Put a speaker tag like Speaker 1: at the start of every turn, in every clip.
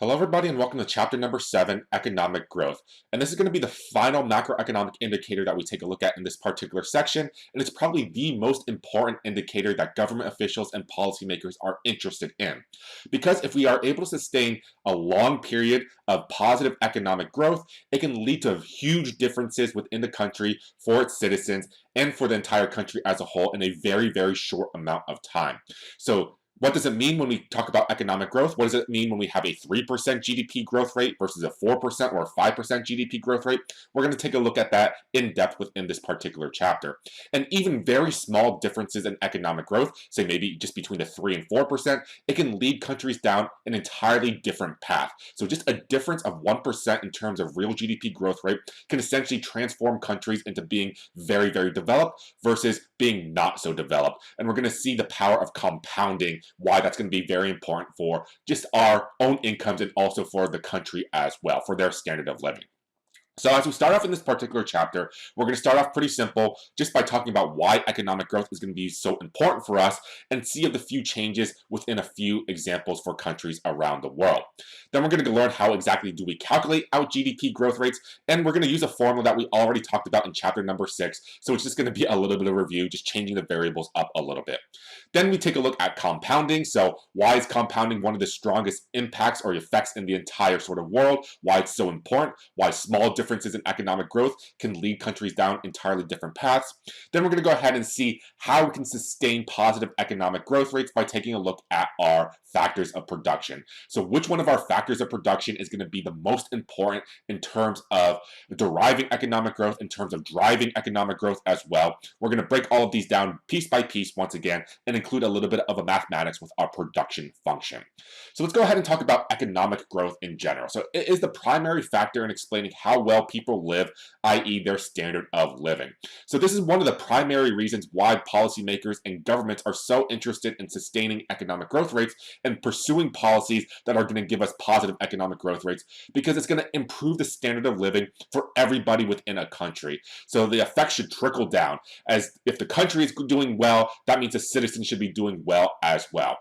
Speaker 1: Hello, everybody, and welcome to chapter number 7, Economic Growth. And this is going to be the final macroeconomic indicator that we take a look at in this particular section, and it's probably the most important indicator that government officials and policymakers are interested in. Because if we are able to sustain a long period of positive economic growth, it can lead to huge differences within the country for its citizens and for the entire country as a whole in a very, very short amount of time. So, what does it mean when we talk about economic growth? What does it mean when we have a 3% GDP growth rate versus a 4% or a 5% GDP growth rate? We're going to take a look at that in depth within this particular chapter. And even very small differences in economic growth, say maybe just between the 3 and 4%, it can lead countries down an entirely different path. So just a difference of 1% in terms of real GDP growth rate can essentially transform countries into being very, very developed versus being not so developed. And we're going to see the power of compounding, why that's going to be very important for just our own incomes and also for the country as well, for their standard of living. So as we start off in this particular chapter, we're going to start off pretty simple just by talking about why economic growth is going to be so important for us and see the few changes within a few examples for countries around the world. Then we're going to learn how exactly do we calculate out GDP growth rates, and we're going to use a formula that we already talked about in chapter number 6. So it's just going to be a little bit of review, just changing the variables up a little bit. Then we take a look at compounding. So why is compounding one of the strongest impacts or effects in the entire sort of world? Why it's so important? Why small differences in economic growth can lead countries down entirely different paths. Then we're going to go ahead and see how we can sustain positive economic growth rates by taking a look at our factors of production. So which one of our factors of production is going to be the most important in terms of deriving economic growth, in terms of driving economic growth as well. We're going to break all of these down piece by piece once again and include a little bit of a mathematics with our production function. So let's go ahead and talk about economic growth in general. So it is the primary factor in explaining how well people live, i.e. their standard of living. So this is one of the primary reasons why policymakers and governments are so interested in sustaining economic growth rates and pursuing policies that are going to give us positive economic growth rates, because it's going to improve the standard of living for everybody within a country. So the effect should trickle down, as if the country is doing well, that means the citizens should be doing well as well.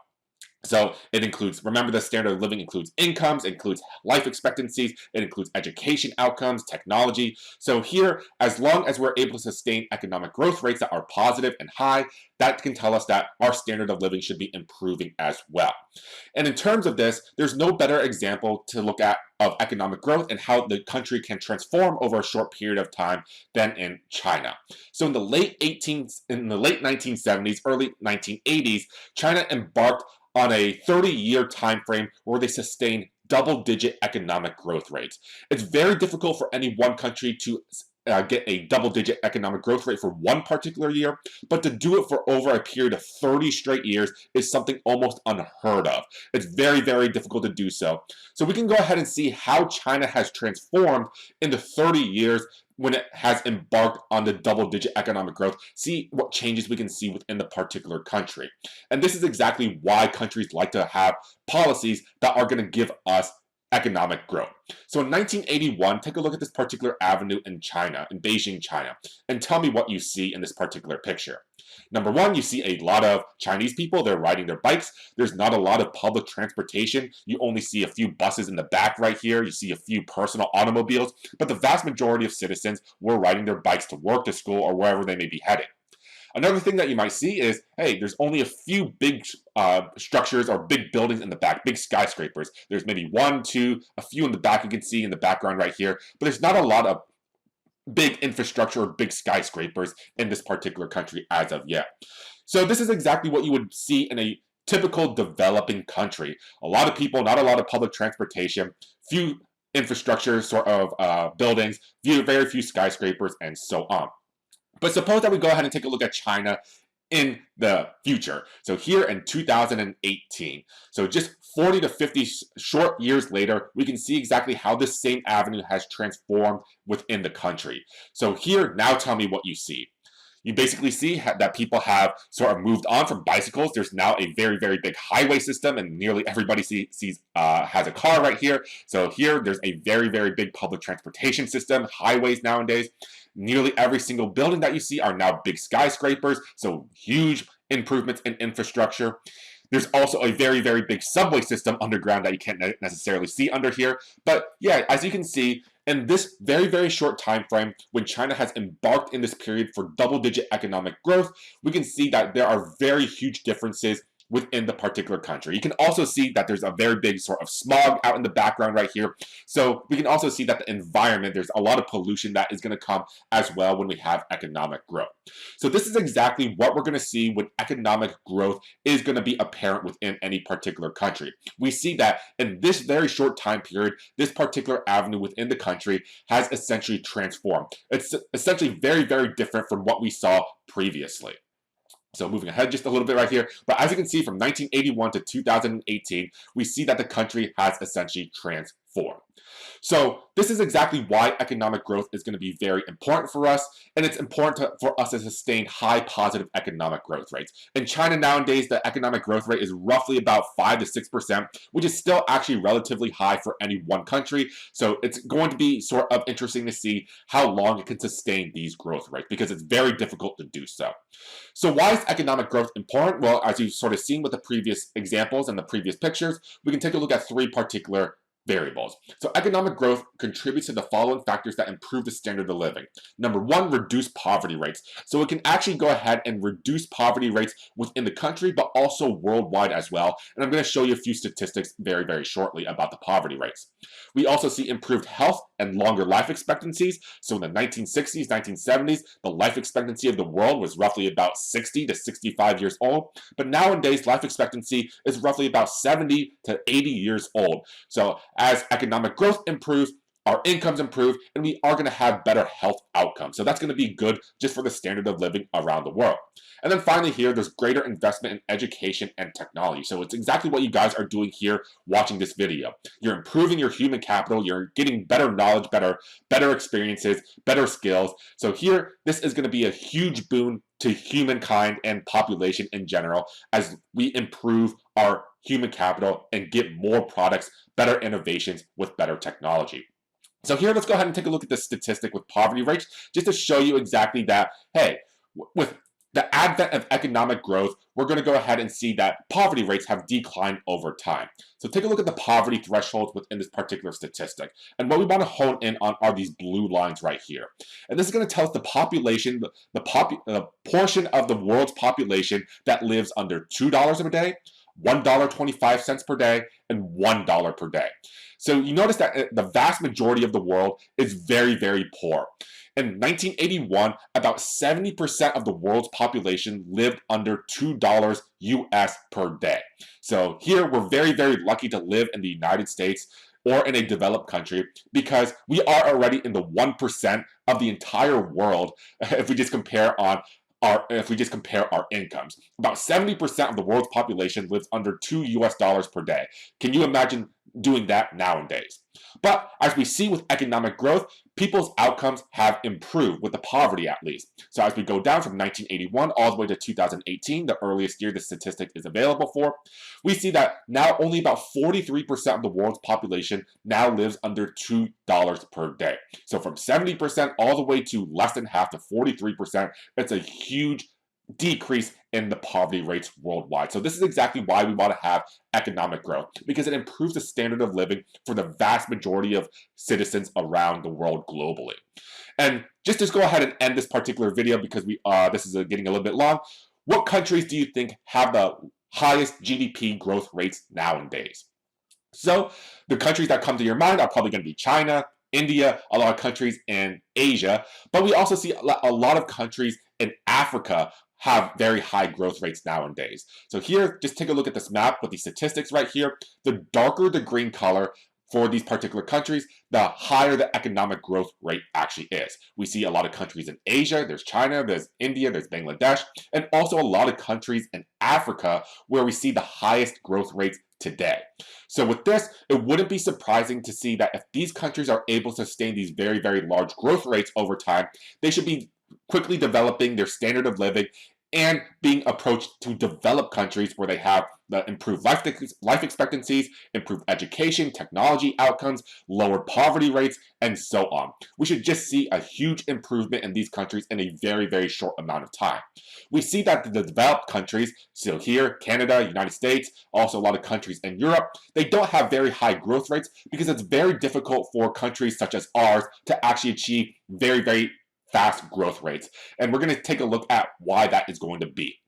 Speaker 1: So it includes, remember, the standard of living includes incomes, includes life expectancies, it includes education outcomes, technology. So here, as long as we're able to sustain economic growth rates that are positive and high, that can tell us that our standard of living should be improving as well. And in terms of this, there's no better example to look at of economic growth and how the country can transform over a short period of time than in China. So in the late 1970s, early 1980s, China embarked on a 30-year time frame where they sustained double-digit economic growth rates. It's very difficult for any one country to get a double-digit economic growth rate for one particular year, but to do it for over a period of 30 straight years is something almost unheard of. It's very, very difficult to do so. So we can go ahead and see how China has transformed in the 30 years when it has embarked on the double-digit economic growth, see what changes we can see within the particular country. And this is exactly why countries like to have policies that are going to give us economic growth. So in 1981, take a look at this particular avenue in China, in Beijing, China, and tell me what you see in this particular picture. Number one, you see a lot of Chinese people, they're riding their bikes. There's not a lot of public transportation. You only see a few buses in the back right here. You see a few personal automobiles, but the vast majority of citizens were riding their bikes to work, to school, or wherever they may be heading. Another thing that you might see is, hey, there's only a few big structures or big buildings in the back, big skyscrapers. There's maybe one, two, a few in the back you can see in the background right here, but there's not a lot of big infrastructure or big skyscrapers in this particular country as of yet. So this is exactly what you would see in a typical developing country. A lot of people, not a lot of public transportation, few infrastructure sort of buildings, very few skyscrapers, and so on. But suppose that we go ahead and take a look at China in the future. So here in 2018, so just 40 to 50 short years later, we can see exactly how this same avenue has transformed within the country. So here, now tell me what you see. You basically see that people have sort of moved on from bicycles. There's now a very, very big highway system, and nearly everybody has a car right here. So here, there's a very, very big public transportation system, highways nowadays. Nearly every single building that you see are now big skyscrapers, so huge improvements in infrastructure. There's also a very, very big subway system underground that you can't necessarily see under here. But yeah, as you can see, in this very, very short time frame, when China has embarked in this period for double-digit economic growth, we can see that there are very huge differences within the particular country. You can also see that there's a very big sort of smog out in the background right here. So we can also see that the environment, there's a lot of pollution that is going to come as well when we have economic growth. So this is exactly what we're going to see when economic growth is going to be apparent within any particular country. We see that in this very short time period, this particular avenue within the country has essentially transformed. It's essentially very, very different from what we saw previously. So moving ahead just a little bit right here, but as you can see from 1981 to 2018, we see that the country has essentially transformed. So this is exactly why economic growth is going to be very important for us, and it's important for us to sustain high positive economic growth rates. In China nowadays, the economic growth rate is roughly about 5 to 6%, which is still actually relatively high for any one country. So it's going to be sort of interesting to see how long it can sustain these growth rates, because it's very difficult to do so. So why is economic growth important? Well, as you've sort of seen with the previous examples and the previous pictures, we can take a look at three particular variables. So economic growth contributes to the following factors that improve the standard of living. Number one, reduce poverty rates. So it can actually go ahead and reduce poverty rates within the country, but also worldwide as well. And I'm going to show you a few statistics very, very shortly about the poverty rates. We also see improved health and longer life expectancies. So in the 1960s, 1970s, the life expectancy of the world was roughly about 60 to 65 years old. But nowadays, life expectancy is roughly about 70 to 80 years old. So as economic growth improves, our incomes improve, and we are going to have better health outcomes. So that's going to be good just for the standard of living around the world. And then finally here, there's greater investment in education and technology. So it's exactly what you guys are doing here watching this video. You're improving your human capital, you're getting better knowledge, better experiences, better skills. So here, this is going to be a huge boon to humankind and population in general as we improve our human capital and get more products, better innovations with better technology. So here, let's go ahead and take a look at the statistic with poverty rates, just to show you exactly that, hey, with the advent of economic growth, we're going to go ahead and see that poverty rates have declined over time. So take a look at the poverty thresholds within this particular statistic. And what we want to hone in on are these blue lines right here. And this is going to tell us the population, the portion of the world's population that lives under $2 a day, $1.25 per day, and $1 per day. So you notice that the vast majority of the world is very, very poor. In 1981, about 70% of the world's population lived under $2 US per day. So here we're very, very lucky to live in the United States or in a developed country, because we are already in the 1% of the entire world if we just compare our incomes. About 70% of the world's population lives under $2 US per day. Can you imagine doing that nowadays? But as we see with economic growth, people's outcomes have improved, with the poverty at least. So as we go down from 1981 all the way to 2018, the earliest year the statistic is available for, we see that now only about 43% of the world's population now lives under $2 per day. So from 70% all the way to less than half to 43%, it's a huge decrease in the poverty rates worldwide. So this is exactly why we want to have economic growth, because it improves the standard of living for the vast majority of citizens around the world globally. And just to go ahead and end this particular video, because this is getting a little bit long, what countries do you think have the highest GDP growth rates nowadays? So the countries that come to your mind are probably going to be China, India, a lot of countries in Asia, but we also see a lot of countries in Africa have very high growth rates nowadays. So here, just take a look at this map with the statistics right here. The darker the green color for these particular countries, the higher the economic growth rate actually is. We see a lot of countries in Asia, there's China, there's India, there's Bangladesh, and also a lot of countries in Africa where we see the highest growth rates today. So with this, it wouldn't be surprising to see that if these countries are able to sustain these very, very large growth rates over time, they should be quickly developing their standard of living and being approached to developed countries where they have the improved life expectancies, improved education, technology outcomes, lower poverty rates, and so on. We should just see a huge improvement in these countries in a very, very short amount of time. We see that the developed countries, so here, Canada, United States, also a lot of countries in Europe, they don't have very high growth rates because it's very difficult for countries such as ours to actually achieve very, very fast growth rates. And we're going to take a look at why that is going to be.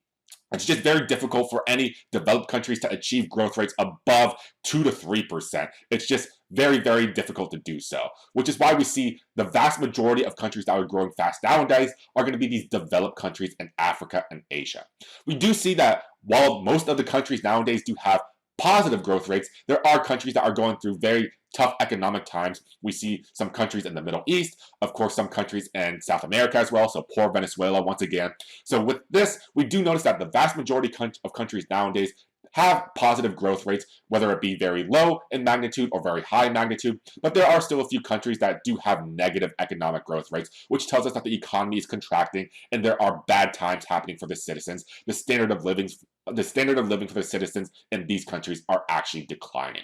Speaker 1: It's just very difficult for any developed countries to achieve growth rates above 2 to 3%. It's just very, very difficult to do so, which is why we see the vast majority of countries that are growing fast nowadays are going to be these developed countries in Africa and Asia. We do see that while most of the countries nowadays do have positive growth rates, there are countries that are going through very tough economic times. We see some countries in the Middle East, of course, some countries in South America as well, so poor Venezuela once again. So with this, we do notice that the vast majority of countries nowadays have positive growth rates, whether it be very low in magnitude or very high in magnitude, but there are still a few countries that do have negative economic growth rates, which tells us that the economy is contracting and there are bad times happening for the citizens. The standard of living for the citizens in these countries are actually declining.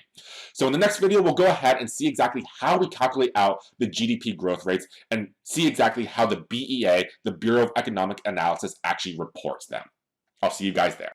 Speaker 1: So in the next video, we'll go ahead and see exactly how we calculate out the GDP growth rates and see exactly how the BEA, the Bureau of Economic Analysis, actually reports them. I'll see you guys there.